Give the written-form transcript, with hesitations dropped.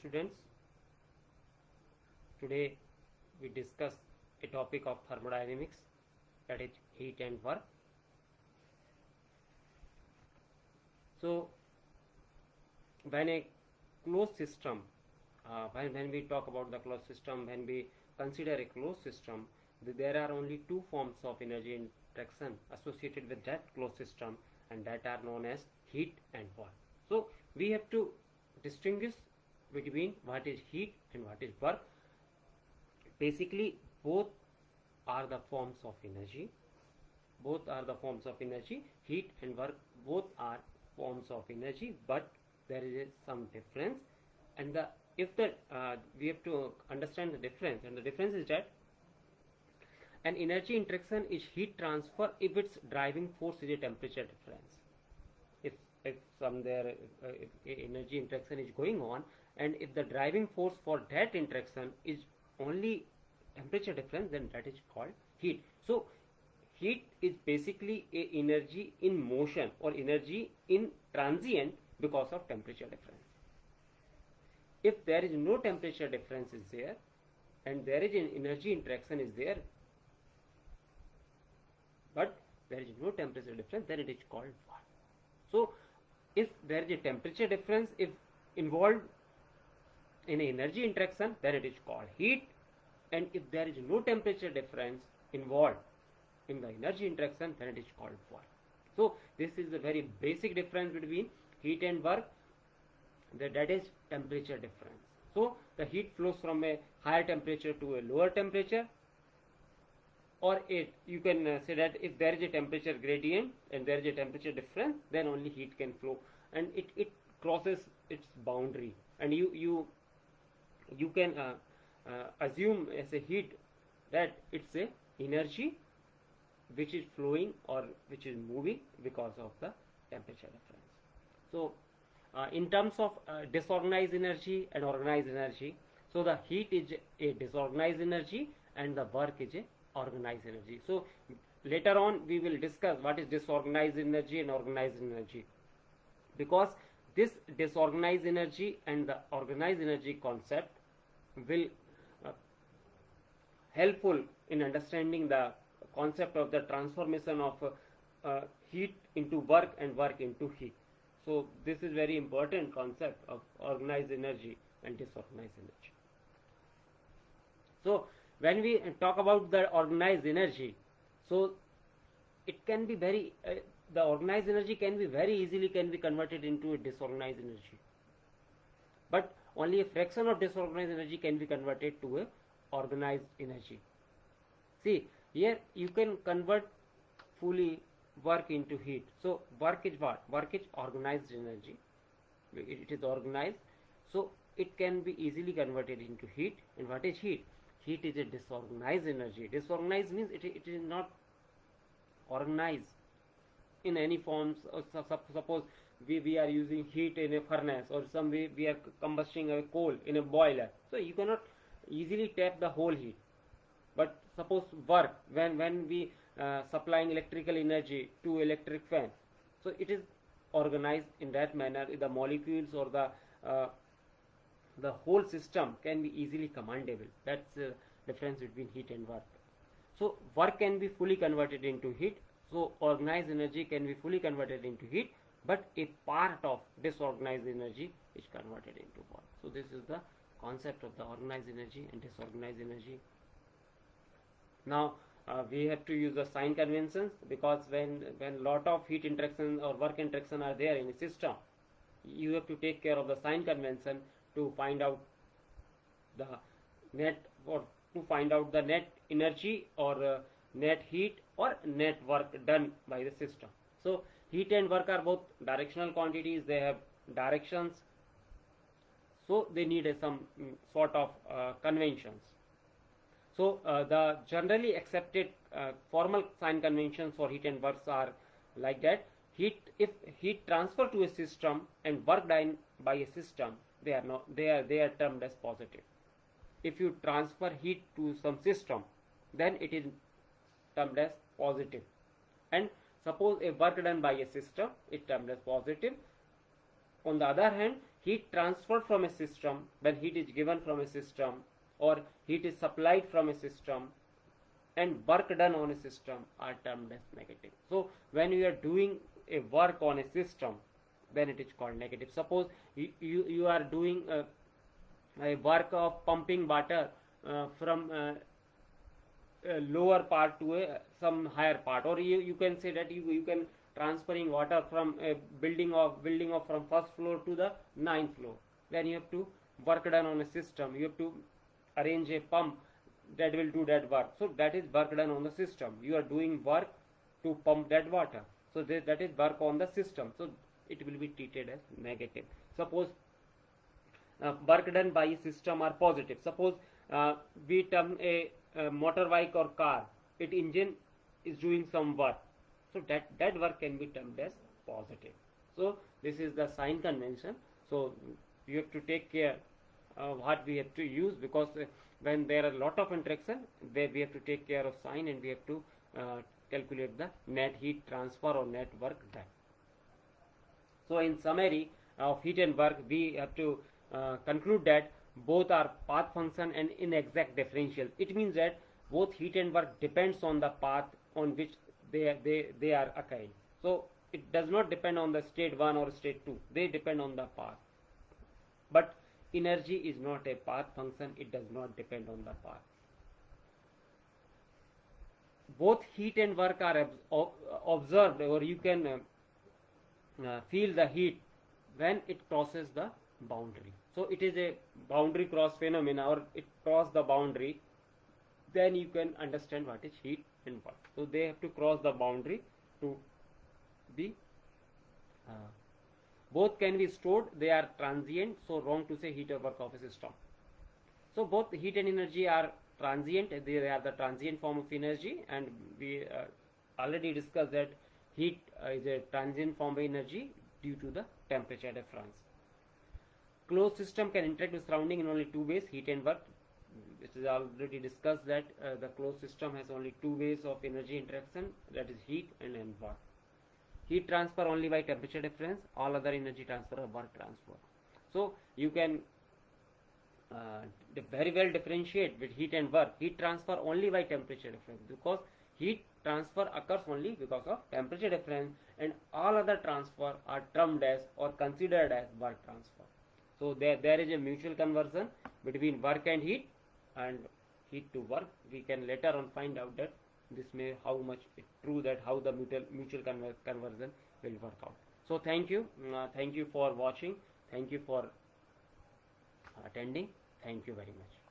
Students, today we discuss a topic of thermodynamics, that is heat and work. So when a closed system, when we talk about the closed system, when we consider a closed system, there are only two forms of energy interaction associated with that closed system, and that are known as heat and work. So we have to distinguish between what is heat and what is work. Basically, both are the forms of energy. Both are the forms of energy. Heat and work both are forms of energy, but there is some difference. And we have to understand the difference. And the difference is that an energy interaction is heat transfer if its driving force is a temperature difference. If energy interaction is going on, and if the driving force for that interaction is only temperature difference, then that is called heat. So heat is basically a energy in motion or energy in transient because of temperature difference. If there is no temperature difference is there and there is an energy interaction is there, but there is no temperature difference, then it is called work. So if there is a temperature difference if involved in an energy interaction, then it is called heat, and if there is no temperature difference involved in the energy interaction, then it is called work. So this is the very basic difference between heat and work, that is temperature difference. So the heat flows from a higher temperature to a lower temperature, or you can say that if there is a temperature gradient and there is a temperature difference, then only heat can flow, and it crosses its boundary, and you can assume as a heat that it's a energy which is flowing or which is moving because of the temperature difference. So in terms of disorganized energy and organized energy, so the heat is a disorganized energy and the work is a organized energy. So later on we will discuss what is disorganized energy and organized energy, because this disorganized energy and the organized energy concept will helpful in understanding the concept of the transformation of heat into work and work into heat. So this is very important concept of organized energy and disorganized energy. So when we talk about the organized energy, so it can be very the organized energy can be very easily converted into a disorganized energy, but only a fraction of disorganized energy can be converted to a organized energy. See, here you can convert fully work into heat. So work is what? Work is organized energy. It is organized, so it can be easily converted into heat. And what is heat? Heat is a disorganized energy. Disorganized means it is not organized in any forms. Suppose we are using heat in a furnace, or we are combusting a coal in a boiler, so you cannot easily tap the whole heat. But suppose work, when we supplying electrical energy to electric fan, so it is organized in that manner. The molecules or the whole system can be easily commandable. That's the difference between heat and work. So work can be fully converted into heat. So organized energy can be fully converted into heat, but a part of disorganized energy is converted into work. So this is the concept of the organized energy and disorganized energy. Now we have to use the sign conventions, because when lot of heat interaction or work interaction are there in a system, you have to take care of the sign convention to find out the net, or to find out the net energy or net heat or net work done by the system. So heat and work are both directional quantities. They have directions, so they need some sort of conventions. So the generally accepted formal sign conventions for heat and works are like that. If heat transfer to a system and work done by a system, they are termed as positive. If you transfer heat to some system, then it is termed as positive. And suppose a work done by a system is termed as positive. On the other hand, heat transferred from a system, when heat is given from a system or heat is supplied from a system, and work done on a system are termed as negative. So when you are doing a work on a system, then it is called negative. Suppose you are doing a work of pumping water from a lower part to some higher part, or you can say that you can transferring water from a building of from first floor to the ninth floor. Then you have to work done on a system, you have to arrange a pump that will do that work. So that is work done on the system. You are doing work to pump that water, so that is work on the system, so it will be treated as negative. Suppose work done by a system are positive. Suppose we term a motorbike or car, its engine is doing some work, so that work can be termed as positive. So this is the sign convention. So you have to take care what we have to use, because when there are a lot of interaction, there we have to take care of sign, and we have to calculate the net heat transfer or net work done. So in summary of heat and work, we have to conclude that both are path function and inexact differential. It means that both heat and work depends on the path on which they are occurring. So it does not depend on the state 1 or state 2, they depend on the path. But energy is not a path function, it does not depend on the path. Both heat and work are observed, or you can feel the heat when it crosses the boundary. So it is a boundary cross phenomena, or it cross the boundary, then you can understand what is heat and work. So they have to cross the boundary to be both can be stored, they are transient, so wrong to say heat or work of a system. So both heat and energy are transient, they are the transient form of energy, and we already discussed that heat is a transient form of energy due to the temperature difference. Closed system can interact with surrounding in only two ways, heat and work. It is already discussed that the closed system has only two ways of energy interaction, that is heat and work. Heat transfer only by temperature difference, all other energy transfer or work transfer. So you can very well differentiate with heat and work. Heat transfer only by temperature difference, because heat transfer occurs only because of temperature difference, and all other transfer are termed as or considered as work transfer. So there is a mutual conversion between work and heat heat to work. We can later on find out that this may how much it true that how the mutual conversion will work out. So thank you for watching, thank you for attending, thank you very much.